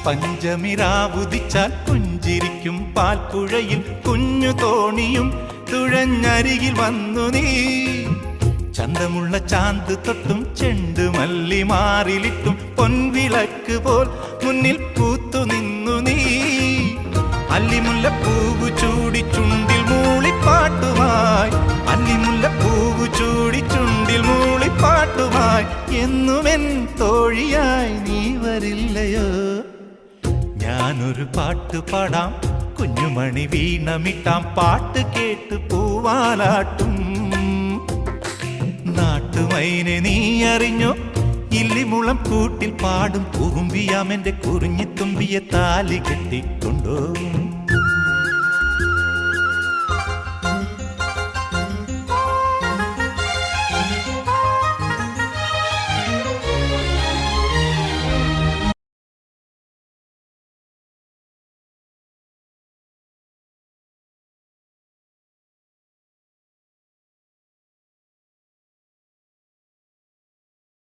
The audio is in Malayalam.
പഞ്ചമിരാവുദിച്ചാൽ പുഞ്ചിരിക്കും പാൽപ്പുഴയിൽ കുഞ്ഞു തോണിയും തുഴഞ്ഞരികിൽ വന്നു നീ. ചന്തമുള്ള ചാന്ത് തൊട്ടും ചെണ്ടുമല്ലി മാറിലിട്ടും പൊൻവിളക്ക് പോൽ മുന്നിൽ പൂത്തു നിന്നു നീ. അല്ലിമുല്ലപ്പൂവ് ചൂടി ചുണ്ടിൽ മൂളിപ്പാട്ടുമായി, അല്ലിമുല്ലപ്പൂവ് ചൂടി ചുണ്ടിൽ മൂളിപ്പാട്ടുമായി എന്നുമെൻ തോഴിയായി നീ വരില്ലയോ? ഞാനൊരു പാട്ട് പാടാം, കുഞ്ഞുമണി വീണമിട്ടാം, പാട്ട് കേട്ട് പൂവാലാട്ടും. നാട്ടുമൈനെ നീ അറിഞ്ഞോ? ഇല്ലിമുളം കൂട്ടിൽ പാടും കുറുമ്പിയാമെന്റെ കുറിഞ്ഞിത്തുമ്പിയെ താലി കെട്ടിക്കൊണ്ടോ?